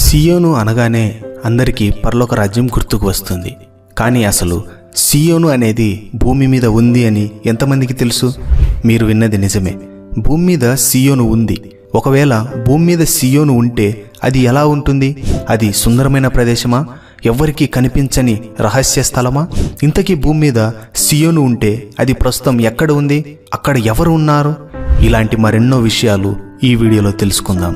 సియోను అనగానే అందరికీ పరలోక రాజ్యం గుర్తుకు వస్తుంది. కానీ అసలు సియోను అనేది భూమి మీద ఉంది అని ఎంతమందికి తెలుసు? మీరు విన్నది నిజమే, భూమి మీద సియోను ఉంది. ఒకవేళ భూమి మీద సియోను ఉంటే అది ఎలా ఉంటుంది? అది సుందరమైన ప్రదేశమా? ఎవ్వరికీ కనిపించని రహస్య స్థలమా? ఇంతకీ భూమి మీద సియోను ఉంటే అది ప్రస్తుతం ఎక్కడ ఉంది? అక్కడ ఎవరు ఉన్నారు? ఇలాంటి మరెన్నో విషయాలు ఈ వీడియోలో తెలుసుకుందాం.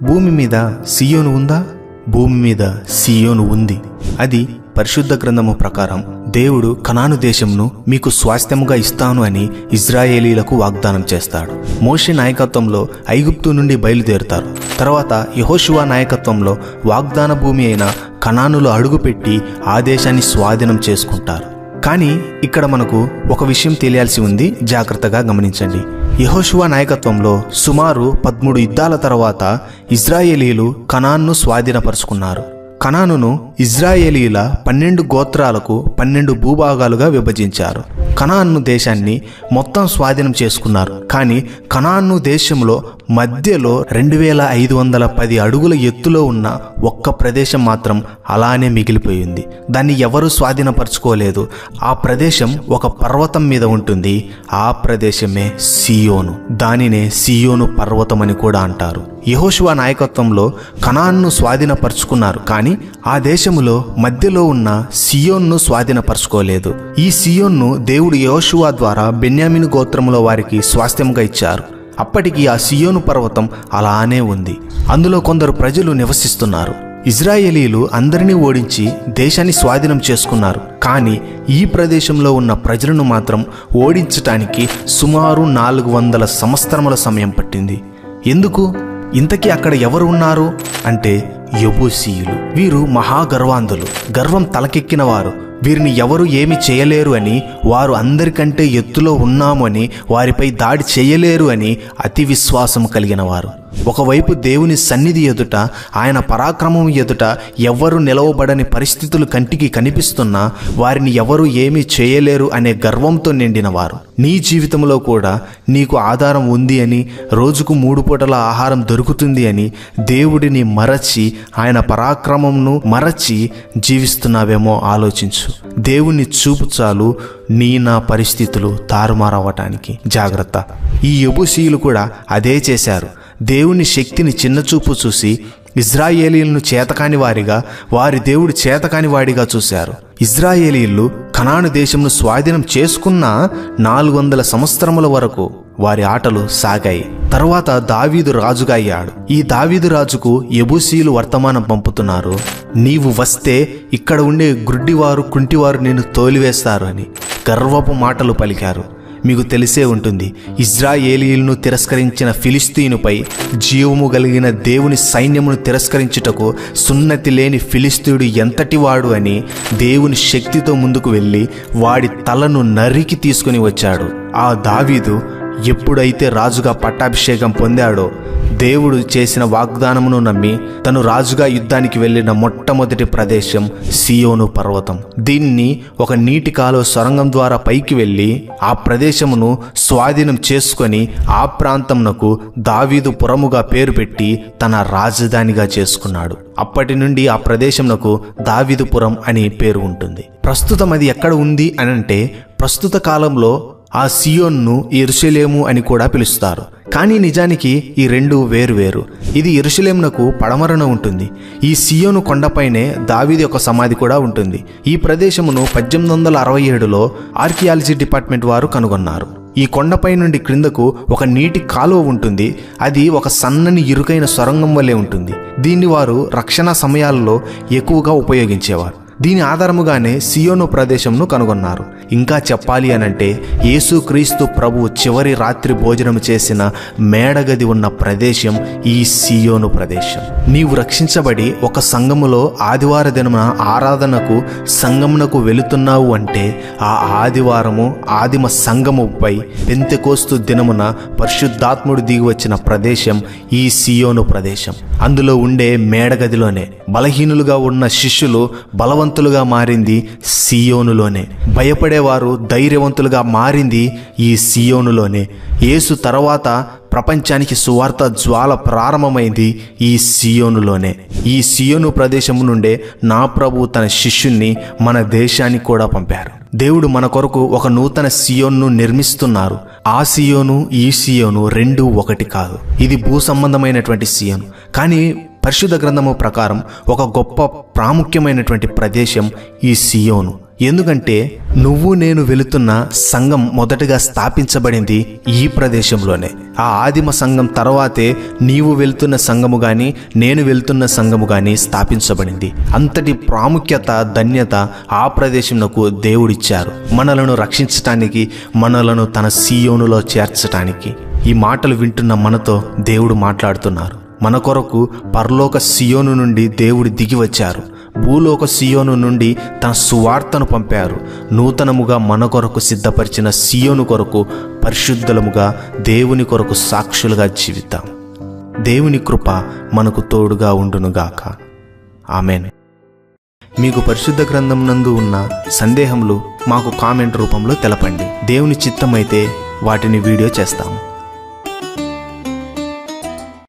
భూమి మీద సియోను ఉందా? భూమి మీద సియోను ఉంది. అది పరిశుద్ధ గ్రంథము ప్రకారం దేవుడు కనాను దేశంను మీకు స్వాస్థ్యముగా ఇస్తాను అని ఇజ్రాయేలీలకు వాగ్దానం చేస్తాడు. మోషే నాయకత్వంలో ఐగుప్తు నుండి బయలుదేరుతారు. తర్వాత యెహోషువ నాయకత్వంలో వాగ్దాన భూమి అయిన కనానులో అడుగుపెట్టి ఆ దేశాన్ని స్వాధీనం చేసుకుంటారు. కానీ ఇక్కడ మనకు ఒక విషయం తెలియాల్సి ఉంది, జాగ్రత్తగా గమనించండి. యెహోషువ నాయకత్వంలో సుమారు 13 యుద్ధాల తర్వాత ఇజ్రాయేలీలు కనాన్ను స్వాధీనపరుచుకున్నారు. కనానును ఇజ్రాయేలీల 12 గోత్రాలకు 12 భూభాగాలుగా విభజించారు. కనాను దేశాన్ని మొత్తం స్వాధీనం చేసుకున్నారు. కానీ కనాను దేశంలో మధ్యలో 2510 అడుగుల ఎత్తులో ఉన్న ఒక్క ప్రదేశం మాత్రం అలానే మిగిలిపోయింది. దాన్ని ఎవరూ స్వాధీనపరచుకోలేదు. ఆ ప్రదేశం ఒక పర్వతం మీద ఉంటుంది. ఆ ప్రదేశమే సియోను. దానినే సియోను పర్వతం అని కూడా అంటారు. యెహోషువ నాయకత్వంలో కనాన్ను స్వాధీనపరుచుకున్నారు. కానీ ఆ దేశములో మధ్యలో ఉన్న సియోన్ను స్వాధీనపరచుకోలేదు. ఈ సియోన్ను దేవుడు యెహోషువ ద్వారా బెన్యామీను గోత్రములో వారికి స్వాస్థ్యంగా ఇచ్చారు. అప్పటికి ఆ సియోను పర్వతం అలానే ఉంది. అందులో కొందరు ప్రజలు నివసిస్తున్నారు. ఇజ్రాయేలీలు అందరినీ ఓడించి దేశాన్ని స్వాధీనం చేసుకున్నారు. కానీ ఈ ప్రదేశంలో ఉన్న ప్రజలను మాత్రం ఓడించటానికి సుమారు 400 సంవత్సరముల సమయం పట్టింది. ఎందుకు? ఇంతకీ అక్కడ ఎవరు ఉన్నారు అంటే యెబూసీయులు. వీరు మహాగర్వాంధులు, గర్వం తలకెక్కిన వారు. వీరిని ఎవరు ఏమి చేయలేరు అని, వారు అందరికంటే ఎత్తులో ఉన్నాము అని, వారిపై దాడి చేయలేరు అని అతి విశ్వాసం కలిగిన వారు. ఒకవైపు దేవుని సన్నిధి ఎదుట, ఆయన పరాక్రమం ఎదుట ఎవ్వరు నిలవబడని పరిస్థితులు కంటికి కనిపిస్తున్నా వారిని ఎవరు ఏమీ చేయలేరు అనే గర్వంతో నిండిన వారు. నీ జీవితంలో కూడా నీకు ఆధారం ఉంది అని, రోజుకు 3 పూటల ఆహారం దొరుకుతుంది అని దేవుడిని మరచి, ఆయన పరాక్రమంను మరచి జీవిస్తున్నావేమో ఆలోచించు. దేవుని చూపు చాలు నా పరిస్థితులు తారుమారవటానికి. జాగ్రత్త. ఈ యెబూసీయులు కూడా అదే చేశారు. దేవుని శక్తిని చిన్నచూపు చూసి ఇజ్రాయేలీలను చేతకాని వారిగా, వారి దేవుడు చేతకాని వాడిగా చూశారు. ఇజ్రాయేలీలు కనాను దేశంను స్వాధీనం చేసుకున్న 400 సంవత్సరముల వరకు వారి ఆటలు సాగాయి. తర్వాత దావీదు రాజుగా అయ్యాడు. ఈ దావీదు రాజుకు యెబూసీయులు వర్తమానం పంపుతున్నారు, నీవు వస్తే ఇక్కడ ఉండే గుడ్డివారు కుంటివారు నిన్ను తోలివేస్తారు అని గర్వపు మాటలు పలికారు. మీకు తెలిసే ఉంటుంది, ఇజ్రాయేలీలను తిరస్కరించిన ఫిలిస్తీనుపై జీవము కలిగిన దేవుని సైన్యమును తిరస్కరించుటకు సున్నతి లేని ఫిలిస్తీయుడు ఎంతటివాడు అని దేవుని శక్తితో ముందుకు వెళ్ళి వాడి తలను నరికి తీసుకుని వచ్చాడు. ఆ దావీదు ఎప్పుడైతే రాజుగా పట్టాభిషేకం పొందాడో, దేవుడు చేసిన వాగ్దానమును నమ్మి తను రాజుగా యుద్ధానికి వెళ్ళిన మొట్టమొదటి ప్రదేశం సియోను పర్వతం. దీన్ని ఒక నీటి కాలువ సొరంగం ద్వారా పైకి వెళ్ళి ఆ ప్రదేశమును స్వాధీనం చేసుకొని ఆ ప్రాంతంనకు దావీదు పురముగా పేరు పెట్టి తన రాజధానిగా చేసుకున్నాడు. అప్పటి నుండి ఆ ప్రదేశంనకు దావీదుపురం అని పేరు ఉంటుంది. ప్రస్తుతం అది ఎక్కడ ఉంది అనంటే, ప్రస్తుత కాలంలో ఆ సియోన్ను యెరూషలేము అని కూడా పిలుస్తారు. కానీ నిజానికి ఈ రెండు వేరు. ఇది యెరూషలేమునకు పడమరన ఉంటుంది. ఈ సియోను కొండపైనే దావీదు యొక్క సమాధి కూడా ఉంటుంది. ఈ ప్రదేశమును 1867లో ఆర్కియాలజీ డిపార్ట్మెంట్ వారు కనుగొన్నారు. ఈ కొండపై నుండి క్రిందకు ఒక నీటి కాలువ ఉంటుంది. అది ఒక సన్నని ఇరుకైన సొరంగం వలె ఉంటుంది. దీన్ని వారు రక్షణ సమయాల్లో ఎక్కువగా ఉపయోగించేవారు. దీని ఆధారముగానే సియోను ప్రదేశంను కనుగొన్నారు. ఇంకా చెప్పాలి అనంటే, యేసుక్రీస్తు ప్రభువు చివరి రాత్రి భోజనం చేసిన మేడగది ఉన్న ప్రదేశం ఈ సియోను ప్రదేశం. నీవు రక్షించబడి ఒక సంఘములో ఆదివార దినమున ఆరాధనకు సంఘమునకు వెళుతున్నావు అంటే, ఆ ఆదివారము ఆదిమ సంఘముపై పెంతెకోస్తు దినమున పరిశుద్ధాత్ముడు దిగి వచ్చిన ప్రదేశం ఈ సియోను ప్రదేశం. అందులో ఉండే మేడగదిలోనే బలహీనులుగా ఉన్న శిష్యులు బలవంతులు బలవంతులుగా మారింది సియోనులోనే. భయపడేవారు ధైర్యవంతులుగా మారింది ఈ సియోనులోనే. యేసు తర్వాత ప్రపంచానికి సువార్త జ్వాల ప్రారంభమైంది ఈ సియోనులోనే. ఈ సియోను ప్రదేశం నుండే నా ప్రభు తన శిష్యుణ్ణి మన దేశానికి కూడా పంపారు. దేవుడు మన కొరకు ఒక నూతన సియోన్ను నిర్మిస్తున్నారు. ఆ సియోను ఈ సియోను రెండూ ఒకటి కాదు. ఇది భూ సంబంధమైనటువంటి సియోను, కానీ పరిశుద్ధ గ్రంథము ప్రకారం ఒక గొప్ప ప్రాముఖ్యమైనటువంటి ప్రదేశం ఈ సియోను. ఎందుకంటే నువ్వు నేను వెళుతున్న సంఘం మొదటగా స్థాపించబడింది ఈ ప్రదేశంలోనే. ఆ ఆదిమ సంఘం తర్వాతే నీవు వెళ్తున్న సంఘము కానీ నేను వెళ్తున్న సంఘము కానీ స్థాపించబడింది. అంతటి ప్రాముఖ్యత, ధన్యత ఆ ప్రదేశంకు దేవుడిచ్చారు, మనలను రక్షించటానికి, మనలను తన సియోనులో చేర్చటానికి. ఈ మాటలు వింటున్న మనతో దేవుడు మాట్లాడుతున్నారు. మన కొరకు పరలోక సియోను నుండి దేవుడు దిగి వచ్చారు. భూలోక సియోను నుండి తన సువార్తను పంపారు. నూతనముగా మన కొరకు సిద్ధపరిచిన సియోను కొరకు పరిశుద్ధులముగా దేవుని కొరకు సాక్షులుగా జీవిద్దాం. దేవుని కృప మనకు తోడుగా ఉండునుగాక. ఆమేన్. మీకు పరిశుద్ధ గ్రంథం నందు ఉన్న సందేహములు మాకు కామెంట్ రూపంలో తెలపండి. దేవుని చిత్తమైతే వాటిని వీడియో చేస్తాము.